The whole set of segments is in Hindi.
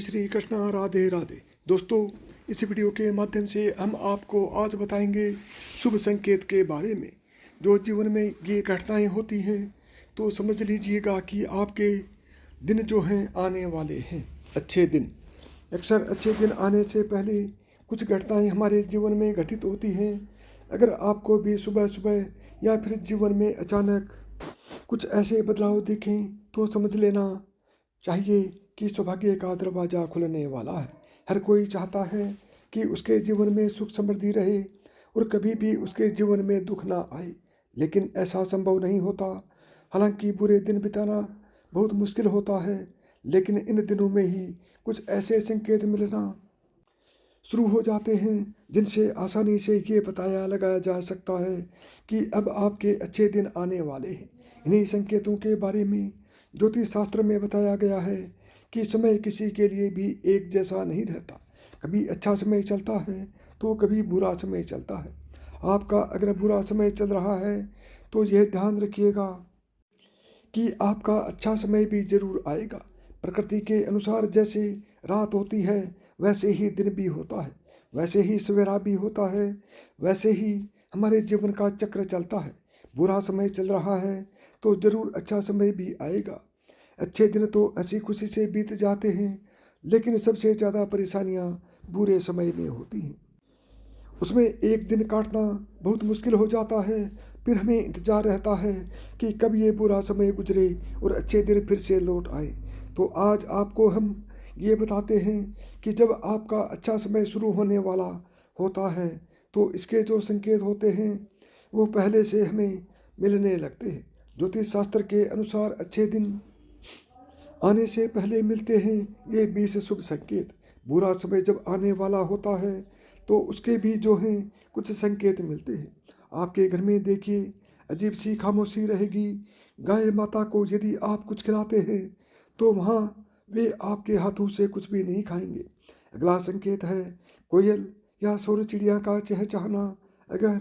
श्री कृष्णा, राधे राधे। दोस्तों, इस वीडियो के माध्यम से हम आपको आज बताएंगे शुभ संकेत के बारे में। जो जीवन में ये घटनाएं होती हैं तो समझ लीजिएगा कि आपके दिन जो हैं आने वाले हैं अच्छे दिन। अक्सर अच्छे दिन आने से पहले कुछ घटनाएं हमारे जीवन में घटित होती हैं। अगर आपको भी सुबह सुबह या फिर जीवन में अचानक कुछ ऐसे बदलाव दिखें तो समझ लेना चाहिए कि सौभाग्य का दरवाज़ा खुलने वाला है। हर कोई चाहता है कि उसके जीवन में सुख समृद्धि रहे और कभी भी उसके जीवन में दुख ना आए, लेकिन ऐसा संभव नहीं होता। हालांकि बुरे दिन बिताना बहुत मुश्किल होता है, लेकिन इन दिनों में ही कुछ ऐसे संकेत मिलना शुरू हो जाते हैं जिनसे आसानी से ये बताया लगाया जा सकता है कि अब आपके अच्छे दिन आने वाले हैं। इन्हीं संकेतों के बारे में ज्योतिष शास्त्र में बताया गया है कि समय किसी के लिए भी एक जैसा नहीं रहता। कभी अच्छा समय चलता है तो कभी बुरा समय चलता है। आपका अगर बुरा समय चल रहा है तो यह ध्यान रखिएगा कि आपका अच्छा समय भी जरूर आएगा। प्रकृति के अनुसार जैसे रात होती है वैसे ही दिन भी होता है, वैसे ही सवेरा भी होता है, वैसे ही हमारे जीवन का चक्र चलता है। बुरा समय चल रहा है तो जरूर अच्छा समय भी आएगा। अच्छे दिन तो हंसी खुशी से बीत जाते हैं, लेकिन सबसे ज़्यादा परेशानियां बुरे समय में होती हैं। उसमें एक दिन काटना बहुत मुश्किल हो जाता है। फिर हमें इंतज़ार रहता है कि कब ये बुरा समय गुजरे और अच्छे दिन फिर से लौट आए। तो आज आपको हम ये बताते हैं कि जब आपका अच्छा समय शुरू होने वाला होता है तो इसके जो संकेत होते हैं वो पहले से हमें मिलने लगते हैं। ज्योतिष शास्त्र के अनुसार अच्छे दिन आने से पहले मिलते हैं ये 20 शुभ संकेत। बुरा समय जब आने वाला होता है तो उसके भी जो हैं कुछ संकेत मिलते हैं। आपके घर में देखिए अजीब सी खामोशी रहेगी। गाय माता को यदि आप कुछ खिलाते हैं तो वहाँ वे आपके हाथों से कुछ भी नहीं खाएंगे। अगला संकेत है कोयल या सौर चिड़िया का चहचहाना। अगर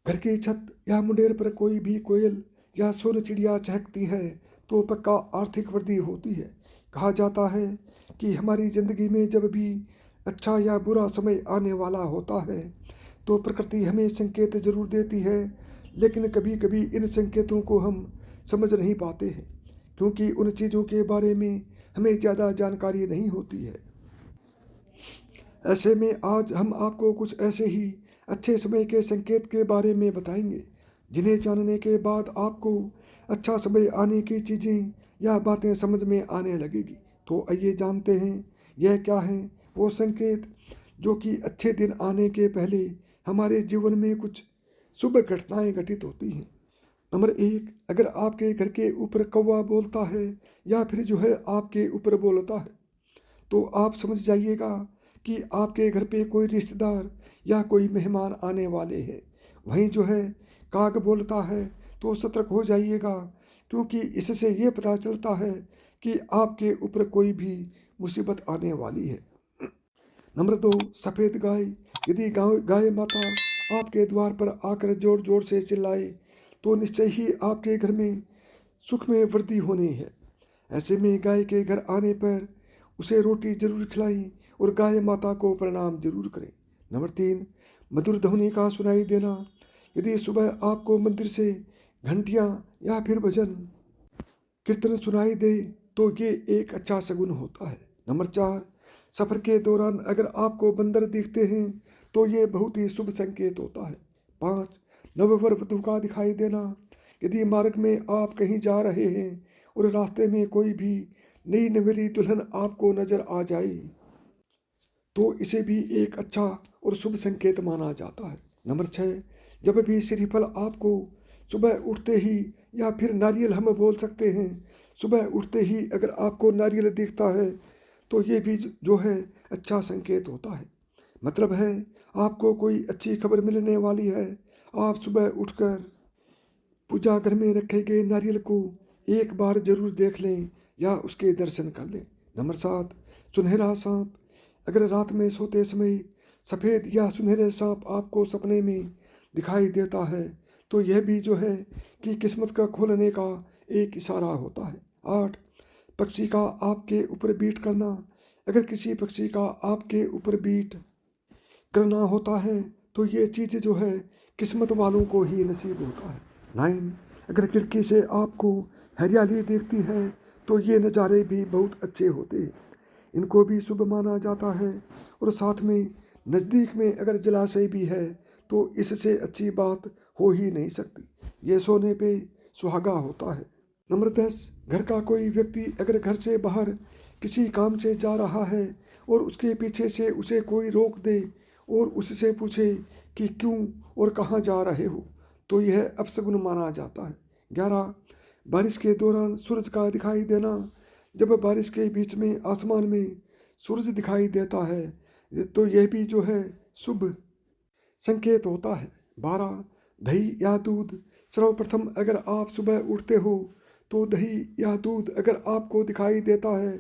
घर की छत या मुंडेर पर कोई भी कोयल या सौर चिड़िया चहकती है तो पक्का आर्थिक वृद्धि होती है। कहा जाता है कि हमारी ज़िंदगी में जब भी अच्छा या बुरा समय आने वाला होता है तो प्रकृति हमें संकेत जरूर देती है, लेकिन कभी कभी इन संकेतों को हम समझ नहीं पाते हैं क्योंकि उन चीज़ों के बारे में हमें ज़्यादा जानकारी नहीं होती है। ऐसे में आज हम आपको कुछ ऐसे ही अच्छे समय के संकेत के बारे में बताएंगे जिन्हें जानने के बाद आपको अच्छा समय आने की चीज़ें या बातें समझ में आने लगेगी। तो आइए जानते हैं यह क्या है वो संकेत जो कि अच्छे दिन आने के पहले हमारे जीवन में कुछ शुभ घटनाएं घटित होती हैं। नंबर 1, अगर आपके घर के ऊपर कौवा बोलता है या फिर जो है आपके ऊपर बोलता है तो आप समझ जाइएगा कि आपके घर पे कोई रिश्तेदार या कोई मेहमान आने वाले हैं। वहीं जो है काग बोलता है तो सतर्क हो जाइएगा क्योंकि इससे ये पता चलता है कि आपके ऊपर कोई भी मुसीबत आने वाली है। नंबर 2, सफ़ेद गाय। यदि गाय माता आपके द्वार पर आकर जोर जोर से चिल्लाए तो निश्चय ही आपके घर में सुख में वृद्धि होनी है। ऐसे में गाय के घर आने पर उसे रोटी जरूर खिलाएं और गाय माता को प्रणाम जरूर करें। नंबर 3, मधुर ध्वनि का सुनाई देना। यदि सुबह आपको मंदिर से घंटियां या फिर भजन कीर्तन सुनाई दे तो ये एक अच्छा शगुन होता है। नंबर 4, सफ़र के दौरान अगर आपको बंदर दिखते हैं तो ये बहुत ही शुभ संकेत होता है। 5, नववर वधू का दिखाई देना। यदि मार्ग में आप कहीं जा रहे हैं और रास्ते में कोई भी नई नवेली दुल्हन आपको नजर आ जाए तो इसे भी एक अच्छा और शुभ संकेत माना जाता है। नंबर 6, जब भी श्रीफल आपको सुबह उठते ही या फिर नारियल हम बोल सकते हैं, सुबह उठते ही अगर आपको नारियल दिखता है तो ये भी जो है अच्छा संकेत होता है। मतलब है आपको कोई अच्छी खबर मिलने वाली है। आप सुबह उठकर पूजा घर में रखे गए नारियल को एक बार जरूर देख लें या उसके दर्शन कर लें। नंबर 7, सुनहरा सांप। अगर रात में सोते समय सफ़ेद या सुनहरे सांप आपको सपने में दिखाई देता है तो यह भी जो है कि किस्मत का खोलने का एक इशारा होता है। 8, पक्षी का आपके ऊपर बीट करना। अगर किसी पक्षी का आपके ऊपर बीट करना होता है तो ये चीज़ जो है किस्मत वालों को ही नसीब होता है। 9, अगर खिड़की से आपको हरियाली देखती है तो ये नज़ारे भी बहुत अच्छे होते हैं, इनको भी शुभ माना जाता है। और साथ में नज़दीक में अगर जलाशय भी है तो इससे अच्छी बात हो ही नहीं सकती, ये सोने पे सुहागा होता है। नंबर 10, घर का कोई व्यक्ति अगर घर से बाहर किसी काम से जा रहा है और उसके पीछे से उसे कोई रोक दे और उससे पूछे कि क्यों और कहाँ जा रहे हो, तो यह अपशगुन माना जाता है। 11, बारिश के दौरान सूरज का दिखाई देना, जब बारिश के बीच में आसमान में सूरज दिखाई देता है तो यह भी जो है शुभ संकेत होता है। 12, दही या दूध, सर्वप्रथम अगर आप सुबह उठते हो तो दही या दूध अगर आपको दिखाई देता है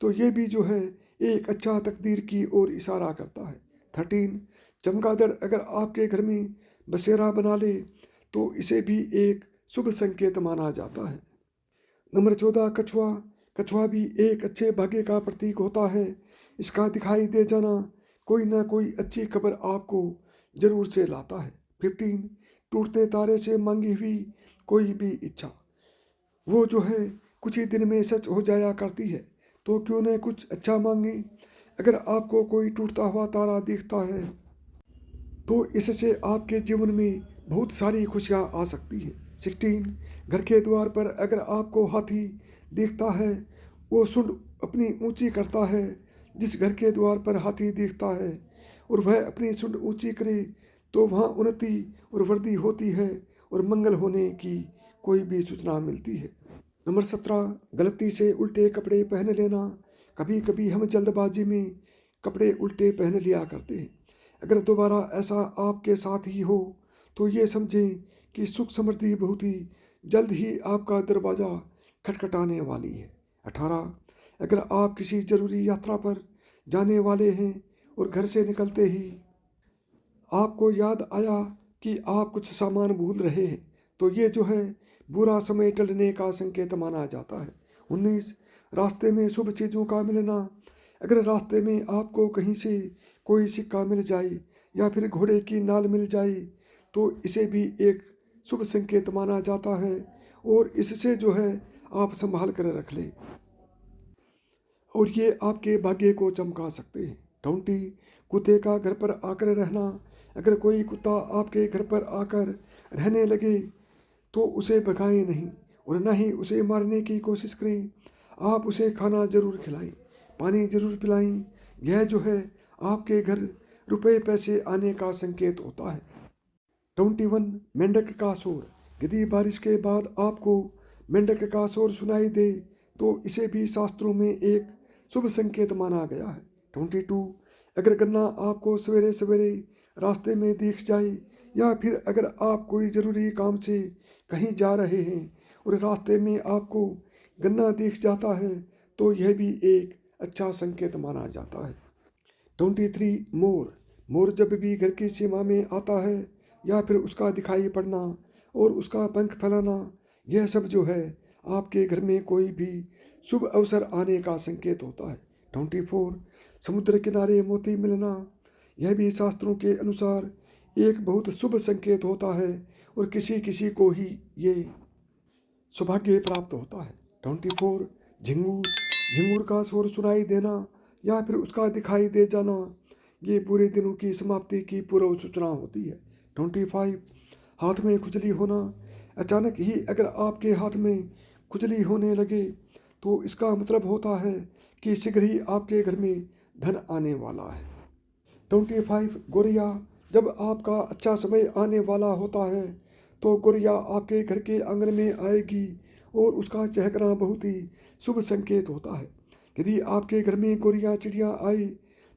तो ये भी जो है एक अच्छा तकदीर की ओर इशारा करता है। 13, चमगादड़ अगर आपके घर में बसेरा बना ले तो इसे भी एक शुभ संकेत माना जाता है। नंबर 14, कछुआ, कछुआ भी एक अच्छे भाग्य का प्रतीक होता है, इसका दिखाई दे जाना कोई ना कोई अच्छी खबर आपको जरूर से लाता है। 15, टूटते तारे से मांगी हुई कोई भी इच्छा वो जो है कुछ ही दिन में सच हो जाया करती है, तो क्यों न कुछ अच्छा मांगे। अगर आपको कोई टूटता हुआ तारा दिखता है तो इससे आपके जीवन में बहुत सारी खुशियाँ आ सकती हैं। 16, घर के द्वार पर अगर आपको हाथी दिखता है, वो सूंड अपनी ऊंची करता है। जिस घर के द्वार पर हाथी दिखता है और वह अपनी सूंड ऊंची करे तो वहाँ उन्नति और वृद्धि होती है और मंगल होने की कोई भी सूचना मिलती है। नंबर 17, गलती से उल्टे कपड़े पहन लेना, कभी कभी हम जल्दबाजी में कपड़े उल्टे पहन लिया करते हैं, अगर दोबारा ऐसा आपके साथ ही हो तो ये समझें कि सुख समृद्धि बहुत ही जल्द ही आपका दरवाज़ा खटखटाने वाली है। 18, अगर आप किसी ज़रूरी यात्रा पर जाने वाले हैं और घर से निकलते ही आपको याद आया कि आप कुछ सामान भूल रहे हैं तो ये जो है बुरा समय टलने का संकेत माना जाता है। 19, रास्ते में शुभ चीज़ों का मिलना, अगर रास्ते में आपको कहीं से कोई सिक्का मिल जाए या फिर घोड़े की नाल मिल जाए तो इसे भी एक शुभ संकेत माना जाता है और इससे जो है आप संभाल कर रख लें और ये आपके भाग्य को चमका सकते हैं। 20, कुत्ते का घर पर आकर रहना, अगर कोई कुत्ता आपके घर पर आकर रहने लगे तो उसे भगाएं नहीं और न ही उसे मारने की कोशिश करें, आप उसे खाना जरूर खिलाएं, पानी जरूर पिलाएं। यह जो है आपके घर रुपए पैसे आने का संकेत होता है। 21, मेंढक का शोर, यदि बारिश के बाद आपको मेंढक का शोर सुनाई दे तो इसे भी शास्त्रों में एक शुभ संकेत माना गया है। 22, अगर गन्ना आपको सवेरे सवेरे रास्ते में दिख जाए या फिर अगर आप कोई ज़रूरी काम से कहीं जा रहे हैं और रास्ते में आपको गन्ना दिख जाता है तो यह भी एक अच्छा संकेत माना जाता है। 23, मोर, मोर जब भी घर की सीमा में आता है या फिर उसका दिखाई पड़ना और उसका पंख फैलाना, यह सब जो है आपके घर में कोई भी शुभ अवसर आने का संकेत होता है। 24, समुद्र किनारे मोती मिलना, यह भी शास्त्रों के अनुसार एक बहुत शुभ संकेत होता है और किसी किसी को ही ये सौभाग्य प्राप्त होता है। 24, झिंगूर, झिंगूर का शोर सुनाई देना या फिर उसका दिखाई दे जाना, ये बुरे दिनों की समाप्ति की पूर्व सूचना होती है। 25, हाथ में खुजली होना, अचानक ही अगर आपके हाथ में खुजली होने लगे तो इसका मतलब होता है कि शीघ्र ही आपके घर में धन आने वाला है। 25, गोरिया, जब आपका अच्छा समय आने वाला होता है तो गोरिया आपके घर के आंगन में आएगी और उसका चहकना बहुत ही शुभ संकेत होता है। यदि आपके घर में गोरिया चिड़िया आए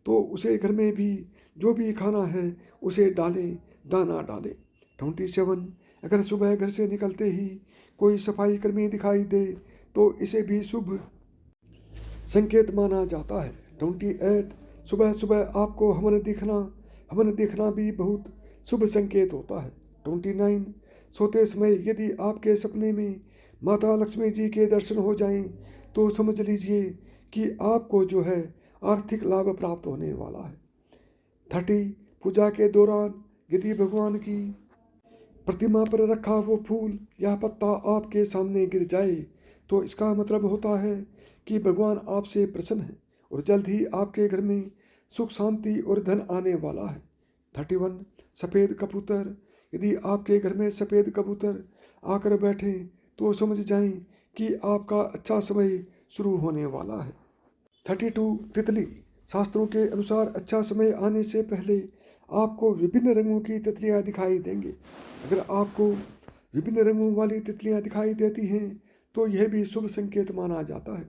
तो उसे घर में भी जो भी खाना है उसे डालें, दाना डालें। 27, अगर सुबह घर से निकलते ही कोई सफाई कर्मी दिखाई दे तो इसे भी शुभ संकेत माना जाता है। 28, सुबह सुबह आपको हवन दिखना भी बहुत शुभ संकेत होता है। 29, सोते समय यदि आपके सपने में माता लक्ष्मी जी के दर्शन हो जाएं तो समझ लीजिए कि आपको जो है आर्थिक लाभ प्राप्त होने वाला है। 30 पूजा के दौरान यदि भगवान की प्रतिमा पर रखा वो फूल या पत्ता आपके सामने गिर जाए तो इसका मतलब होता है कि भगवान आपसे प्रसन्न है और जल्द ही आपके घर में सुख शांति और धन आने वाला है। 31 सफ़ेद कबूतर, यदि आपके घर में सफ़ेद कबूतर आकर बैठे तो समझ जाएं कि आपका अच्छा समय शुरू होने वाला है। 32 तितली, शास्त्रों के अनुसार अच्छा समय आने से पहले आपको विभिन्न रंगों की तितलियां दिखाई देंगे। अगर आपको विभिन्न रंगों वाली तितलियां दिखाई देती हैं तो यह भी शुभ संकेत माना जाता है।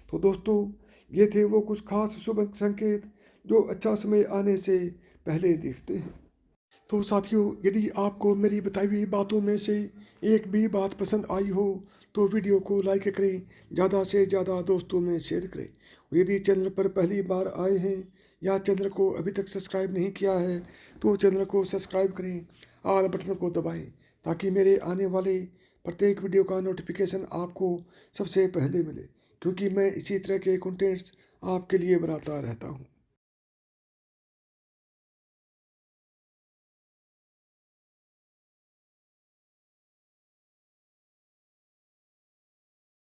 तो दोस्तों, ये थे वो कुछ खास शुभ संकेत जो अच्छा समय आने से पहले दिखते हैं। तो साथियों, यदि आपको मेरी बताई हुई बातों में से एक भी बात पसंद आई हो तो वीडियो को लाइक करें, ज़्यादा से ज़्यादा दोस्तों में शेयर करें। और यदि चैनल पर पहली बार आए हैं या चैनल को अभी तक सब्सक्राइब नहीं किया है तो चैनल को सब्सक्राइब करें, ऑल बटन को दबाएं ताकि मेरे आने वाले प्रत्येक वीडियो का नोटिफिकेशन आपको सबसे पहले मिले, क्योंकि मैं इसी तरह के कंटेंट्स आपके लिए बनाता रहता हूँ।